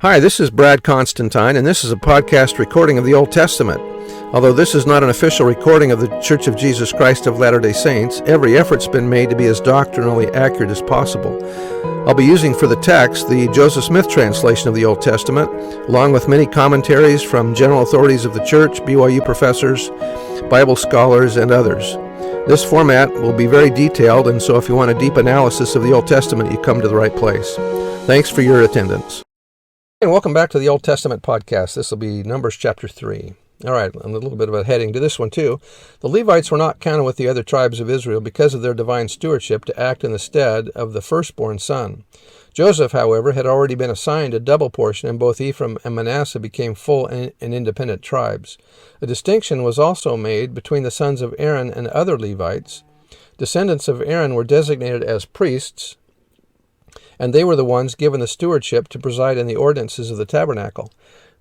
Hi, this is Brad Constantine, and this is a podcast recording of the Old Testament. Although this is not an official recording of the Church of Jesus Christ of Latter-day Saints, every effort's been made to be as doctrinally accurate as possible. I'll be using for the text the Joseph Smith translation of the Old Testament, along with many commentaries from general authorities of the Church, BYU professors, Bible scholars, and others. This format will be very detailed, and so if you want a deep analysis of the Old Testament, you come to the right place. Thanks for your attendance. And welcome back to the Old Testament podcast. This will be Numbers chapter 3. All right, a little bit of a heading to this one too. The Levites were not counted with the other tribes of Israel because of their divine stewardship to act in the stead of the firstborn son. Joseph, however, had already been assigned a double portion, and both Ephraim and Manasseh became full and independent tribes. A distinction was also made between the sons of Aaron and other Levites. Descendants of Aaron were designated as priests, and they were the ones given the stewardship to preside in the ordinances of the tabernacle.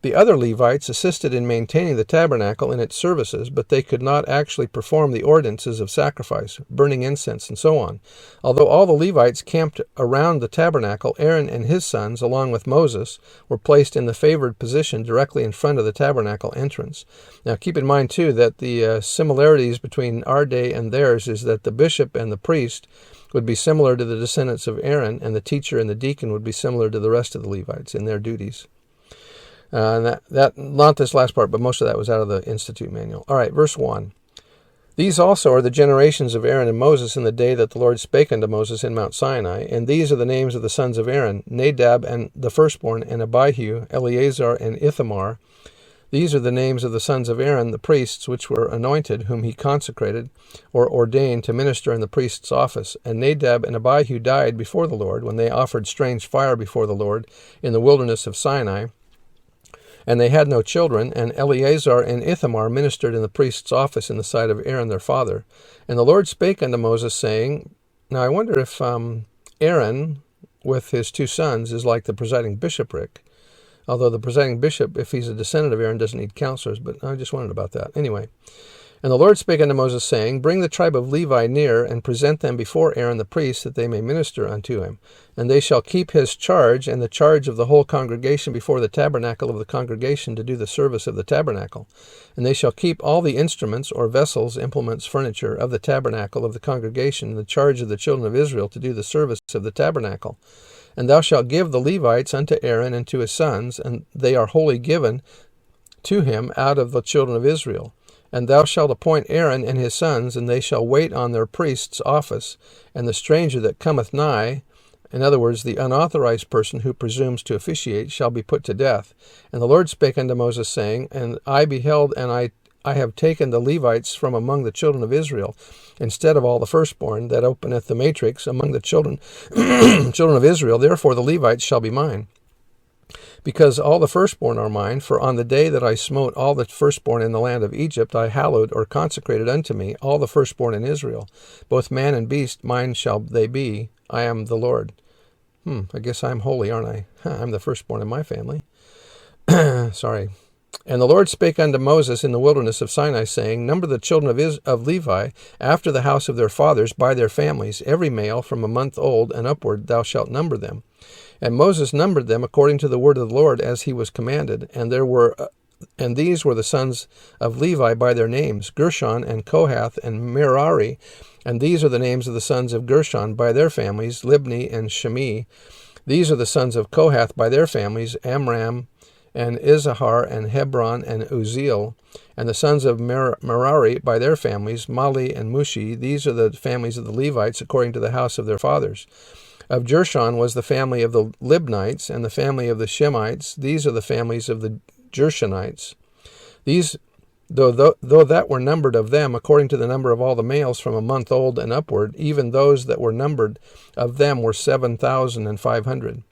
The other Levites assisted in maintaining the tabernacle in its services, but they could not actually perform the ordinances of sacrifice, burning incense, and so on. Although all the Levites camped around the tabernacle, Aaron and his sons, along with Moses, were placed in the favored position directly in front of the tabernacle entrance. Now keep in mind, too, that the similarities between our day and theirs is that the bishop and the priest would be similar to the descendants of Aaron, and the teacher and the deacon would be similar to the rest of the Levites in their duties. And that not this last part, but most of that was out of the Institute Manual. All right, verse 1. These also are the generations of Aaron and Moses in the day that the Lord spake unto Moses in Mount Sinai. And these are the names of the sons of Aaron, Nadab and the firstborn, and Abihu, Eleazar, and Ithamar. These are the names of the sons of Aaron, the priests, which were anointed, whom he consecrated, or ordained to minister in the priest's office. And Nadab and Abihu died before the Lord, when they offered strange fire before the Lord in the wilderness of Sinai. And they had no children, and Eleazar and Ithamar ministered in the priest's office in the sight of Aaron their father. And the Lord spake unto Moses, saying, Now I wonder if Aaron, with his two sons, is like the presiding bishopric. Although the presiding bishop, if he's a descendant of Aaron, doesn't need counselors, but I just wondered about that. Anyway. And the Lord spake unto Moses, saying, Bring the tribe of Levi near, and present them before Aaron the priest, that they may minister unto him. And they shall keep his charge, and the charge of the whole congregation before the tabernacle of the congregation, to do the service of the tabernacle. And they shall keep all the instruments, or vessels, implements, furniture, of the tabernacle of the congregation, in the charge of the children of Israel, to do the service of the tabernacle. And thou shalt give the Levites unto Aaron and to his sons, and they are wholly given to him out of the children of Israel. And thou shalt appoint Aaron and his sons, and they shall wait on their priest's office. And the stranger that cometh nigh, in other words, the unauthorized person who presumes to officiate, shall be put to death. And the Lord spake unto Moses, saying, And I beheld, and I have taken the Levites from among the children of Israel, instead of all the firstborn that openeth the matrix among the children of Israel. Therefore the Levites shall be mine. Because all the firstborn are mine, for on the day that I smote all the firstborn in the land of Egypt, I hallowed or consecrated unto me all the firstborn in Israel. Both man and beast mine shall they be. I am the Lord. I guess I'm holy, aren't I? I'm the firstborn in my family. Sorry. And the Lord spake unto Moses in the wilderness of Sinai, saying, Number the children of Levi after the house of their fathers by their families, every male from a month old and upward thou shalt number them. And Moses numbered them according to the word of the Lord, as he was commanded. And these were the sons of Levi by their names, Gershon and Kohath and Merari. And these are the names of the sons of Gershon by their families, Libni and Shimei. These are the sons of Kohath by their families, Amram and Izahar and Hebron and Uzziel. And the sons of Merari by their families, Mali and Mushi. These are the families of the Levites according to the house of their fathers. Of Gershon was the family of the Libnites, and the family of the Shemites. These are the families of the Gershonites. These, though that were numbered of them, according to the number of all the males from a month old and upward, even those that were numbered of them were 7,500.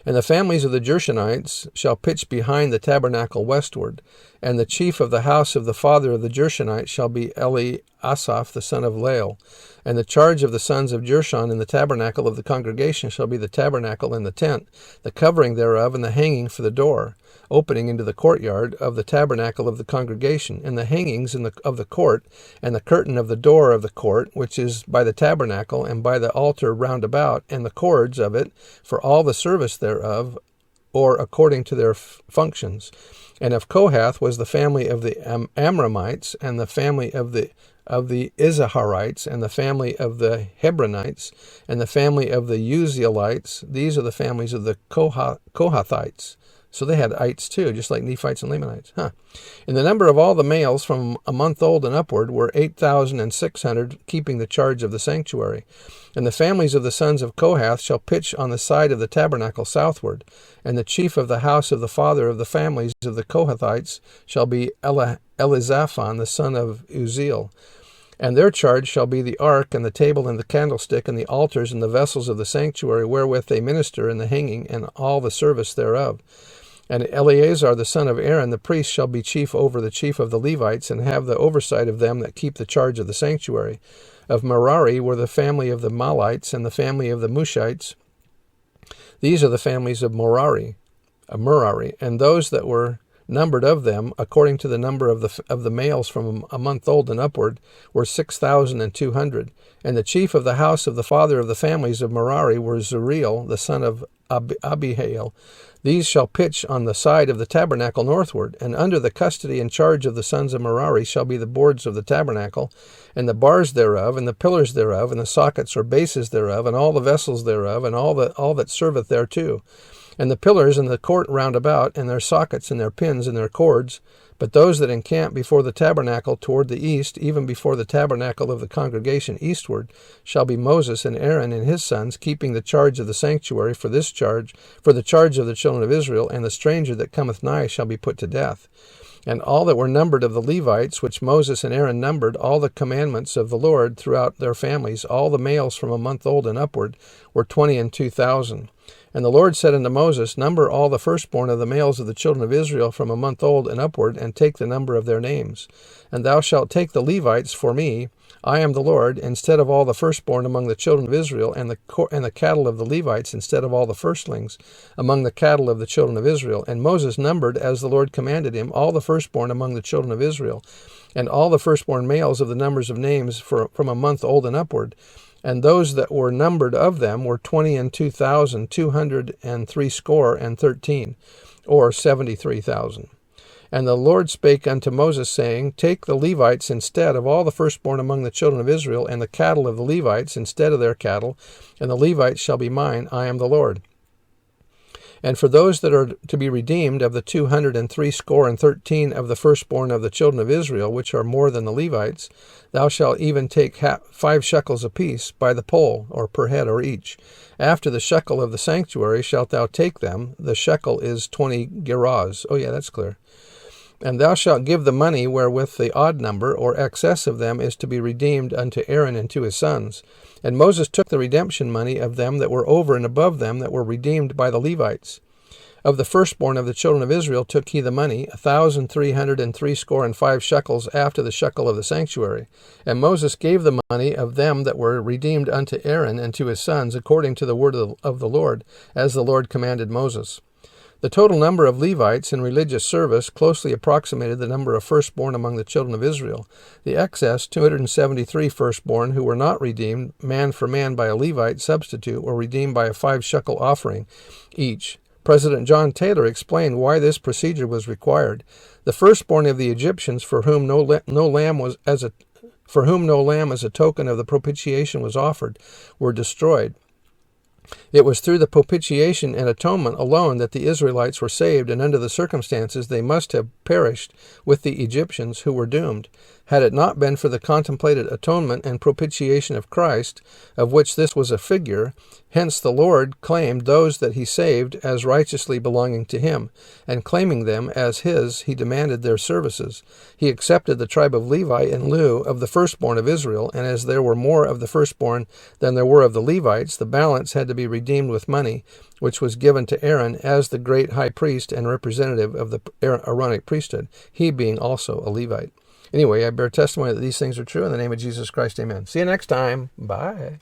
And the families of the Gershonites shall pitch behind the tabernacle westward. And the chief of the house of the father of the Gershonites shall be Eliasaph the son of Lael. And the charge of the sons of Gershon in the tabernacle of the congregation shall be the tabernacle and the tent, the covering thereof, and the hanging for the door, opening into the courtyard of the tabernacle of the congregation, and the hangings of the court, and the curtain of the door of the court, which is by the tabernacle, and by the altar round about, and the cords of it, for all the service thereof, or according to their functions. And of Kohath was the family of the Amramites, and the family of the Izaharites, and the family of the Hebronites, and the family of the Uzzielites. These are the families of the Kohathites. So they had ites too, just like Nephites and Lamanites. And the number of all the males from a month old and upward were 8,600, keeping the charge of the sanctuary. And the families of the sons of Kohath shall pitch on the side of the tabernacle southward. And the chief of the house of the father of the families of the Kohathites shall be Elizaphan, the son of Uzziel. And their charge shall be the ark, and the table, and the candlestick, and the altars, and the vessels of the sanctuary wherewith they minister, and the hanging, and all the service thereof. And Eleazar the son of Aaron the priest shall be chief over the chief of the Levites, and have the oversight of them that keep the charge of the sanctuary. Of Merari were the family of the Malites, and the family of the Mushites. These are the families of Merari, and those that were numbered of them, according to the number of the males from a month old and upward, were 6,200. And the chief of the house of the father of the families of Merari were Zuriel, the son of Abihail. These shall pitch on the side of the tabernacle northward, and under the custody and charge of the sons of Merari shall be the boards of the tabernacle, and the bars thereof, and the pillars thereof, and the sockets or bases thereof, and all the vessels thereof, and all that serveth thereto, and the pillars and the court round about, and their sockets and their pins and their cords. But those that encamp before the tabernacle toward the east, even before the tabernacle of the congregation eastward, shall be Moses and Aaron and his sons, keeping the charge of the sanctuary for the charge of the children of Israel, and the stranger that cometh nigh shall be put to death. And all that were numbered of the Levites, which Moses and Aaron numbered, all the commandments of the Lord throughout their families, all the males from a month old and upward, were 22,000. And the Lord said unto Moses, Number all the firstborn of the males of the children of Israel from a month old and upward, and take the number of their names. And thou shalt take the Levites for me, I am the Lord, instead of all the firstborn among the children of Israel, and the cattle of the Levites instead of all the firstlings among the cattle of the children of Israel. And Moses numbered, as the Lord commanded him, all the firstborn among the children of Israel, and all the firstborn males of the numbers of names from a month old and upward. And those that were numbered of them were 22,213, or 73,000. And the Lord spake unto Moses, saying, Take the Levites instead of all the firstborn among the children of Israel, and the cattle of the Levites instead of their cattle, and the Levites shall be mine, I am the Lord. And for those that are to be redeemed of the 213 of the firstborn of the children of Israel, which are more than the Levites, thou shalt even take 5 shekels apiece by the poll, or per head or each. After the shekel of the sanctuary shalt thou take them. The shekel is 20 gerahs. Oh yeah, that's clear. And thou shalt give the money wherewith the odd number, or excess of them, is to be redeemed unto Aaron and to his sons. And Moses took the redemption money of them that were over and above them that were redeemed by the Levites. Of the firstborn of the children of Israel took he the money, 1,365 shekels after the shekel of the sanctuary. And Moses gave the money of them that were redeemed unto Aaron and to his sons, according to the word of the Lord, as the Lord commanded Moses. The total number of Levites in religious service closely approximated the number of firstborn among the children of Israel. The excess, 273 firstborn, who were not redeemed, man for man by a Levite substitute, were redeemed by a 5 shekel offering each. President John Taylor explained why this procedure was required. The firstborn of the Egyptians, for whom no lamb as a token of the propitiation was offered, were destroyed. It was through the propitiation and atonement alone that the Israelites were saved, and under the circumstances they must have perished with the Egyptians, who were doomed. Had it not been for the contemplated atonement and propitiation of Christ, of which this was a figure, hence the Lord claimed those that he saved as righteously belonging to him, and claiming them as his, he demanded their services. He accepted the tribe of Levi in lieu of the firstborn of Israel, and as there were more of the firstborn than there were of the Levites, the balance had to be redeemed with money, which was given to Aaron as the great high priest and representative of the Aaronic priesthood, he being also a Levite. Anyway, I bear testimony that these things are true. In the name of Jesus Christ, amen. See you next time. Bye.